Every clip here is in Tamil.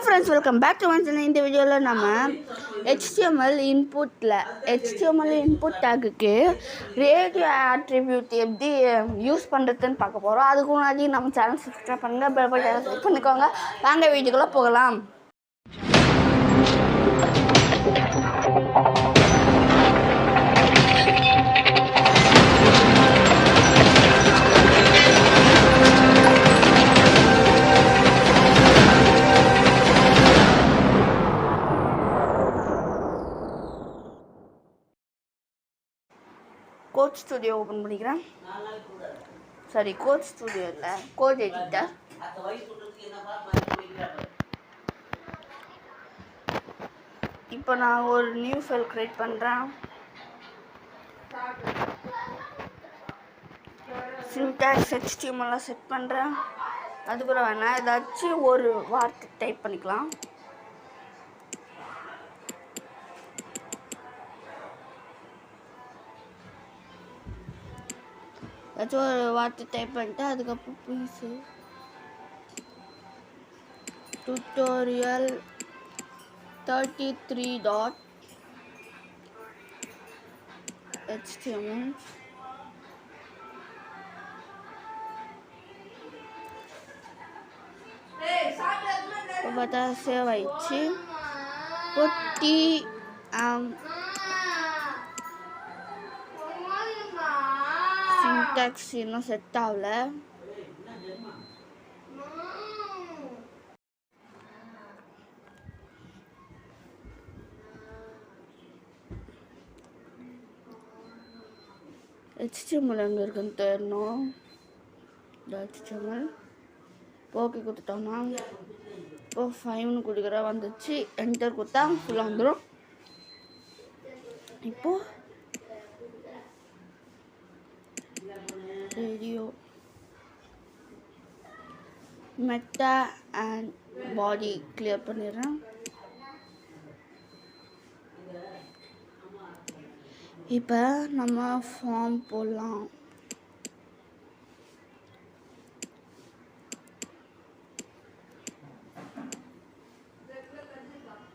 friends, welcome back to my channel. இந்த வீடியோல நம்ம HTML input tagக்கு ரேடியோ attribute எப்படி யூஸ் பண்றதுன்னு பார்க்க போறோம். அதுக்கு முன்னாடி நம்ம சேனல் சப்ஸ்கிரைப் பண்ணுங்க, பெல் பட்டனை கிளிக் பண்ணிக்கோங்க. வாங்க வீடியோக்குள்ள போகலாம். கோட் ஸ்டுடியோ ஓப்பன் பண்ணிக்கிறேன். சரி, கோட் ஸ்டுடியோ இல்லை, கோட் எடிட்டர். இப்போ நான் ஒரு நியூ ஃபைல் க்ரியேட் பண்ணுறேன். சின்டாக்ஸ் HTML செட் பண்ணுறேன். அது கூட வேணாம், ஏதாச்சும் ஒரு வார்த்தை டைப் பண்ணிக்கலாம். ஏதாச்சும் ஒரு வார்த்தை டைப் பண்ணிட்டு அதுக்கப்புறம் ப்ளீஸு tutorial 33.html பார்த்தா சேவ் ஆயிடுச்சு. பொட்டி சின்டாக்ஸ் இன்னும் செட் ஆகல. HTML எங்கே இருக்குன்னு தெரியணும். HTML ஓகே கொடுத்துட்டோம்னா இப்போ 5ன்னு கொடுக்குற வந்துச்சு. என்டர் கொடுத்தா ஃபுல்லாக வந்துடும். இப்போது radio meta and body clear பண்ணிடுறேன். இப்போ நம்ம ஃபார்ம் போடலாம்.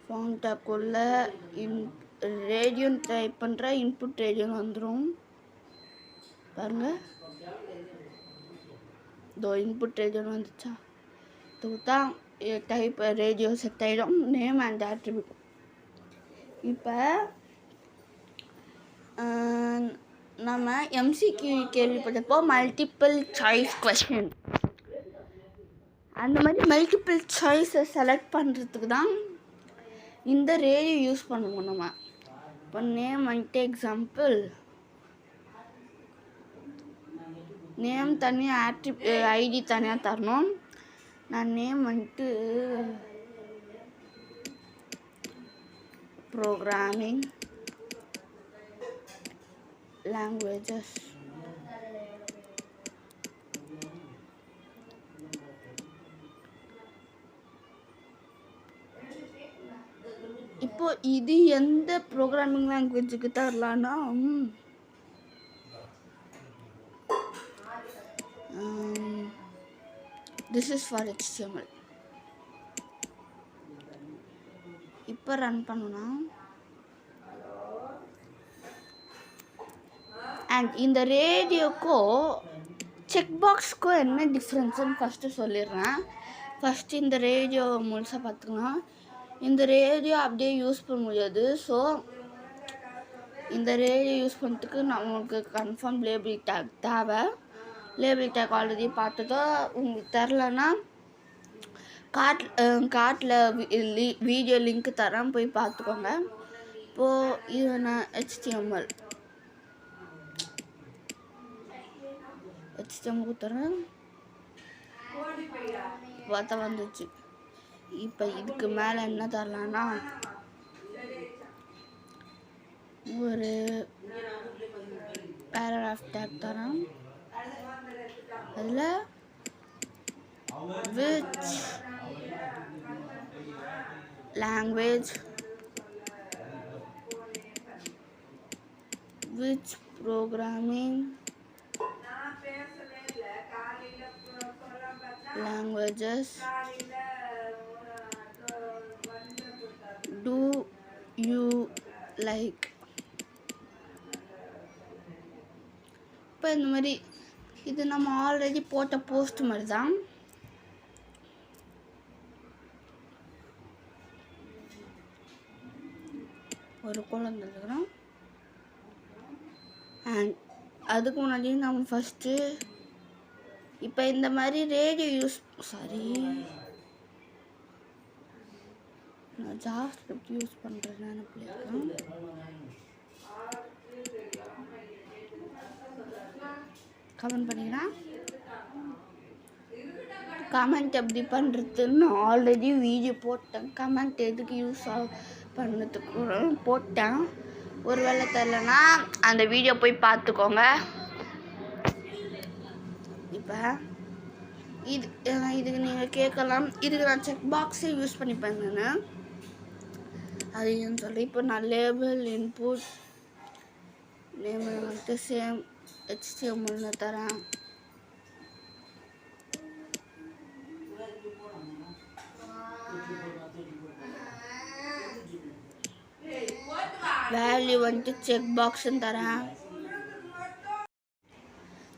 ஃபார்ம் டேக்குள்ள ரேடியோன்னு டைப் பண்ணுற இன்புட் ரேடியோன்னு வந்துடும். பாருங்க, இதோ இன்புட் ரேடியோன்னு வந்துச்சா. இதுதான் டைப் ரேடியோ செட் ஆகிடும். Name and attribute. இப்போ நம்ம MCQ கேள்விப்பட்டப்போ மல்டிபிள் சாய்ஸ் கொஸ்டின், அந்த மாதிரி மல்டிபிள் சாய்ஸை செலக்ட் பண்ணுறதுக்கு தான் இந்த ரேடியோ யூஸ் பண்ணுவோம் நம்ம. இப்போ நேம் வந்துட்டு எக்ஸாம்பிள் நேம் தனியாக ஐடி தனியாக தரணும். நான் நேம் வந்துட்டு ப்ரோக்ராமிங் லாங்குவேஜஸ் இப்போ இது எந்த ப்ரோக்ராமிங் லாங்குவேஜுக்கு தரலான்னா திஸ் இஸ் ஃபார் HTML. இப்போ ரன் பண்ணோன்னா அண்ட் இந்த ரேடியோக்கும் செக் பாக்ஸ்க்கும் என்ன டிஃப்ரென்ஸுன்னு ஃபஸ்ட்டு சொல்லிடுறேன். ஃபஸ்ட்டு இந்த ரேடியோ முழுசாக பார்த்துக்கலாம். இந்த ரேடியோ அப்படியே யூஸ் பண்ண முடியாது. ஸோ இந்த ரேடியோ யூஸ் பண்ணுறதுக்கு நமக்கு கன்ஃபார்ம் லேபிள் டேக் தேவை. லேபிள் டேக் ஆல்ரெடி பார்த்ததோ உங்களுக்கு தரலன்னா கார்ட்டில் வீடியோ லிங்க் தரேன், போய் பார்த்துக்கோங்க. இப்போது இது நான் HTML கொடுத்துறேன். பார்த்தா வந்துச்சு. இப்போ இதுக்கு மேலே என்ன தரலான்னா ஒரு பேராகிராஃப் டேக் தரேன். அதில் which language, which programming languages do you like? இப்போ இந்த மாதிரி இது நம்ம ஆல்ரெடி போட்ட போஸ்ட் மாதிரி தான். ஒரு குழந்தை இருக்கிறோம். அண்ட் அதுக்கு முன்னாடி நம்ம ஃபஸ்ட்டு இப்போ இந்த மாதிரி ரேடியோ நான் ஜாவாஸ்கிரிப்ட் யூஸ் பண்ணுறேன்னு நினைக்கிறேன். கமெண்ட் பண்ணிக்கிறேன். கமெண்ட் எப்படி பண்ணுறதுன்னு ஆல்ரெடி வீடியோ போட்டேன். கமெண்ட் எதுக்கு யூஸ் பண்ணதுக்கு போட்டேன். ஒரு வேளை தெரியலனா அந்த வீடியோ போய் பார்த்துக்கோங்க. இப்போ இதுக்கு நீங்கள் கேட்கலாம், இதுக்கு நான் செக் பாக்ஸே யூஸ் பண்ணிப்பேங்கன்னு. அது ஏன்னு சொல்லி இப்போ நான் லேபிள் இன்புட் நேம் வந்துட்டு சேம் HTML தரேன். வேல்யூ வந்துட்டு செக் பாக்ஸ்ன்னு தரேன்.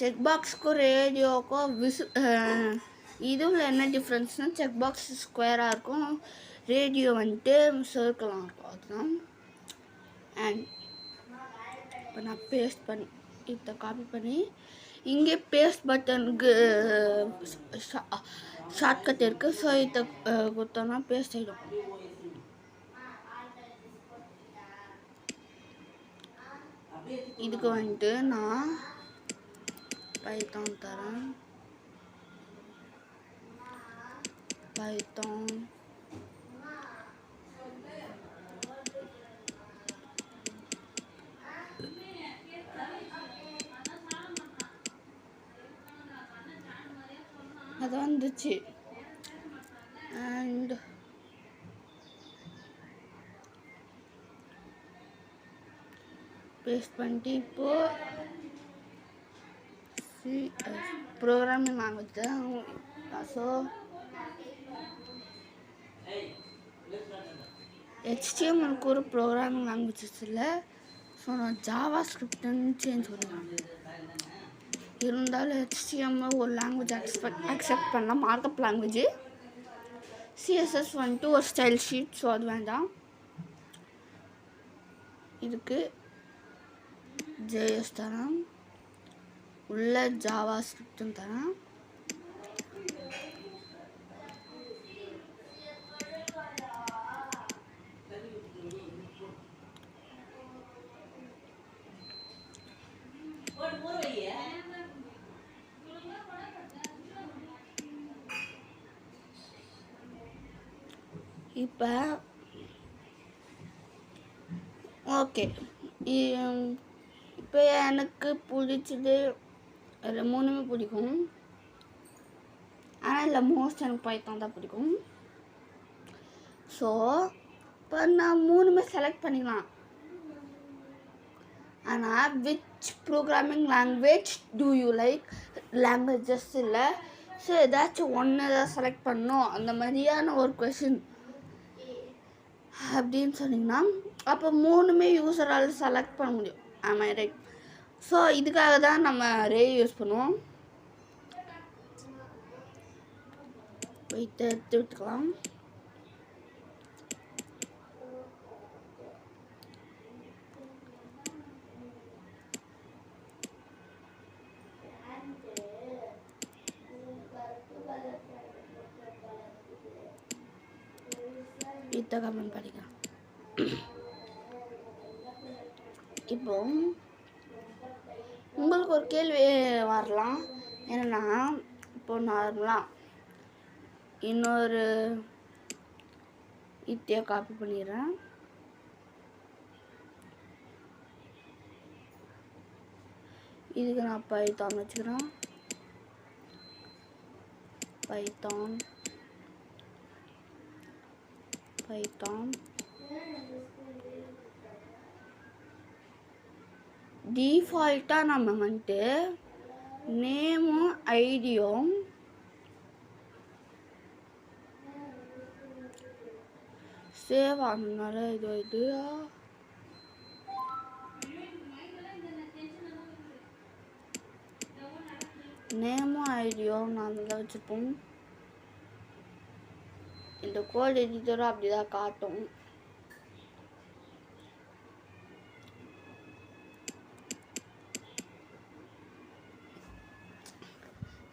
செக் பாக்ஸ்க்கும் ரேடியோக்கும் இதுவில் என்ன டிஃப்ரென்ஸ்னால் செக் பாக்ஸ் ஸ்கொயராக இருக்கும், ரேடியோ வந்துட்டு சர்க்கிளாக இருக்கும். அதுதான். அண்ட் இப்போ நான் பேஸ்ட் பண்ணி இதை காப்பி பண்ணி இங்கே பேஸ்ட் பட்டனுக்கு ஷார்ட்கட் இருக்குது. ஸோ இதை கொடுத்தோன்னா பேஸ்ட் ஆகிடும். இதுக்கு வந்துட்டு நான் பைத்தான் தரேன். பைத்தான் அது வந்துச்சு. அண்ட் பேஸ்ட் பண்ணிட்டு இப்போது ப்ரோக்ராமிங் லாங்குவேஜ் தான். ஸோ HTMLக்கு ஒரு ப்ரோக்ராமிங் லாங்குவேஜஸ் இல்லை. ஸோ நான் ஜாவா ஸ்கிரிப்ட்னு சேஞ்ச் பண்ணுவேன். இருந்தாலும் HTML ஒரு லாங்குவேஜ் அக்செப்ட் பண்ண மார்க்அப் லாங்குவேஜ். CSS வந்துட்டு ஒரு ஸ்டைல் ஷீட். ஸோ அது வேண்டாம். இதுக்கு JS தரேன், உள்ள ஜாவா ஸ்கிரிப்ட்டும் தரேன். இப்போ ஓகே, இப்போ எனக்கு பிடிச்சது மூணுமே பிடிக்கும். ஆனால் இல்லை, மோஸ்ட் எனக்கு பைத்தான் தான் பிடிக்கும். ஸோ இப்போ நான் மூணுமே செலக்ட் பண்ணிக்கலாம். ஆனால் which programming language do you like? Languages இல்லை. ஸோ ஏதாச்சும் ஒன்று தான் செலக்ட் பண்ணணும், அந்த மாதிரியான ஒரு கொஷின் அப்படின்னு சொன்னிங்கன்னா அப்போ மூணுமே யூஸரால் செலக்ட் பண்ண முடியும். ஆமாம், ரைட். ஸோ இதுக்காக தான் நம்ம ரே யூஸ் பண்ணுவோம். போயிட்டு எடுத்து விட்டுக்கலாம். இதை கமெண்ட் பண்ணிக்கலாம். இப்போ உங்களுக்கு ஒரு கேள்வி வரலாம், என்னென்னா இப்போ நார்மலாக இன்னொரு இதையை காப்பி பண்ணிடுறேன். இதுக்கு நான் பைத்தான் வச்சுக்கிறேன். பைத்தான் டிஃபால்ட்டாக நம்ம வந்துட்டு நேமும் ஐடியும் சேவ் ஆனதுனால இது நேமும் ஐடியும் நான் தான் வச்சுருப்போம். இந்த கோட் எடிட்டரும் அப்படிதான் காட்டும்.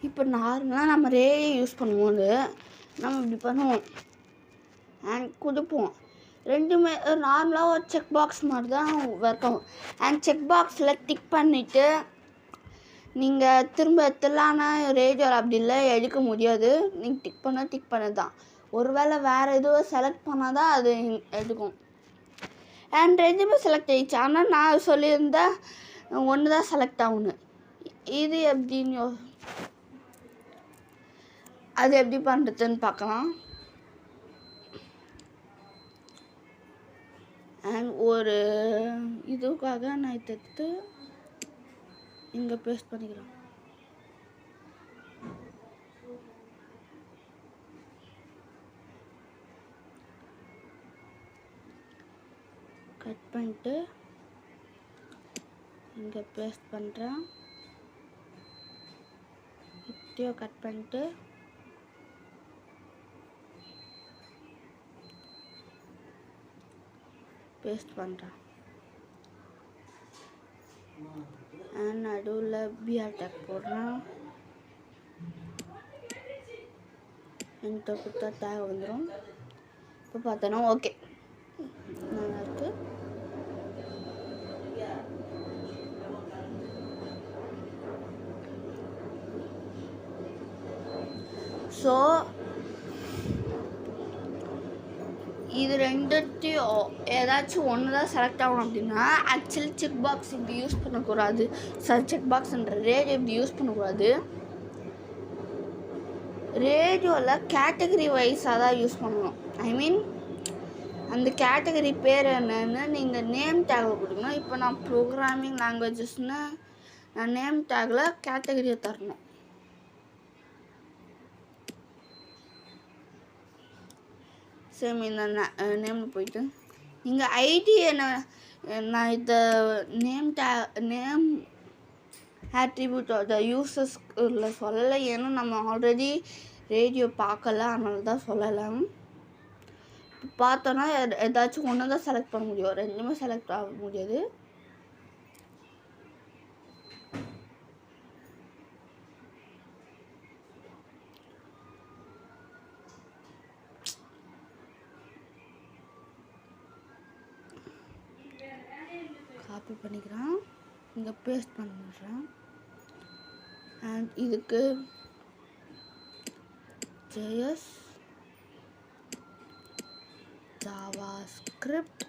இப்போ நார்மலாக நம்ம ரேடியோ யூஸ் பண்ணும்போது நம்ம இப்படி பண்ணுவோம் அண்ட் கொடுப்போம். ரெண்டுமே நார்மலாக ஒரு செக் பாக்ஸ் மாதிரி தான் ஒர்க் ஆகும். அண்ட் செக் பாக்ஸில் டிக் பண்ணிவிட்டு நீங்கள் திரும்ப எத்தலான ரேடியோவில் அப்படி இல்லை எடுக்க முடியாது. நீங்கள் டிக் பண்ண தான். ஒருவேளை வேறு எதுவும் செலக்ட் பண்ணால் தான் அது எடுக்கும். அண்ட் ரெண்டுமே செலக்ட் ஆகிடுச்சு. ஆனால் நான் சொல்லியிருந்தேன் ஒன்று தான் செலக்ட் ஆகணும். இது எப்படின்னு அது எப்படி பண்ணுறதுன்னு பார்க்கலாம். அண்ட் ஒரு இதுக்காக நான் எடுத்து இங்கே பேஸ்ட் பண்ணிக்கிறேன். கட் பண்ணிட்டு இங்கே பேஸ்ட் பண்ணுறேன். இப்படியோ கட் பண்ணிட்டு பேஸ்ட் பண்ணுறேன். நடுவில் பிஆர் டேக் போடுறேன். என்கிட்ட கொடுத்தா டேக் வந்துடும். இப்போ பார்த்தோன்னா ஓகே நல்லா இருக்கு. ஸோ இது ரெண்டுத்தையும் ஏதாச்சும் ஒன்று தான் செலக்ட் ஆகணும் அப்படின்னா ஆக்சுவலி செக் பாக்ஸ் இப்படி யூஸ் பண்ணக்கூடாது. செக் பாக்ஸ்ன்ற ரேடியோ இப்படி யூஸ் பண்ணக்கூடாது. ரேடியோவில் கேட்டகரி வைஸாக தான் யூஸ் பண்ணணும். ஐ மீன் அந்த கேட்டகரி பேர் என்னன்னு நீங்கள் நேம் டேக்கில் கொடுக்கணும். இப்போ நான் ப்ரோக்ராமிங் லாங்குவேஜஸ்ன்னு நான் நேம் டேக்கில் கேட்டகரியை தரணும். சேம் இந்த நேமில் போயிட்டு நீங்கள் ஐடி என்ன நான் இந்த நேம் ஆட்ரிபியூட் த யூசர்ஸ் இல்லை சொல்லலை. ஏன்னா நம்ம ஆல்ரெடி ரேடியோ பார்க்கல, அதனால தான் சொல்லலாம். பார்த்தோன்னா ஏதாச்சும் ஒன்று தான் செலக்ட் பண்ண முடியும். ரெண்டுமே செலக்ட் ஆக முடியாது. காப்பி பண்ணிக்கிறேன், இங்கே பேஸ்ட் பண்ணிடுறேன். அண்ட் இதுக்கு JS JavaScript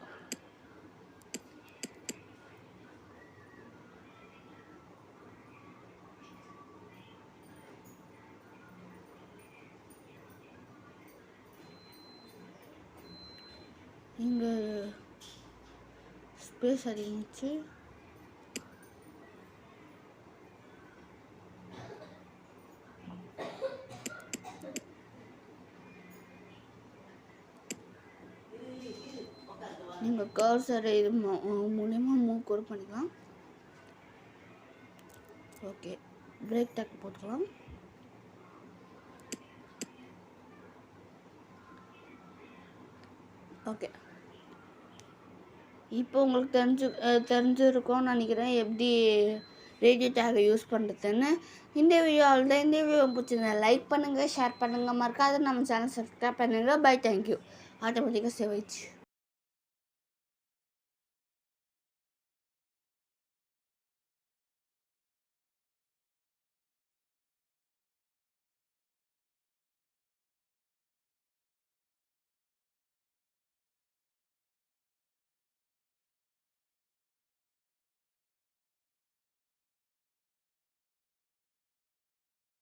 இங்கே ஸ்பேஸ் அதிகமிச்சு நீங்கள் கர்சர் இது மூலயமா மூவ் கூட பண்ணிக்கலாம். ஓகே, பிரேக் டேக் போட்டுக்கலாம். ஓகே, இப்போ உங்களுக்கு தெரிஞ்சிருக்கும்னு நினைக்கிறேன் எப்படி ரேடியோ டேகை யூஸ் பண்ணுறதுன்னு. இந்த வீடியோவில் தான். இந்த வீடியோ பிடிச்சிருந்தா லைக் பண்ணுங்கள், ஷேர் பண்ணுங்கள், மறக்காத நம்ம சேனல் சப்ஸ்கிரைப் பண்ணுங்கள். Bye, thank you. ஆட்டோமேட்டிக்காக சேவ் ஆயிடுச்சு.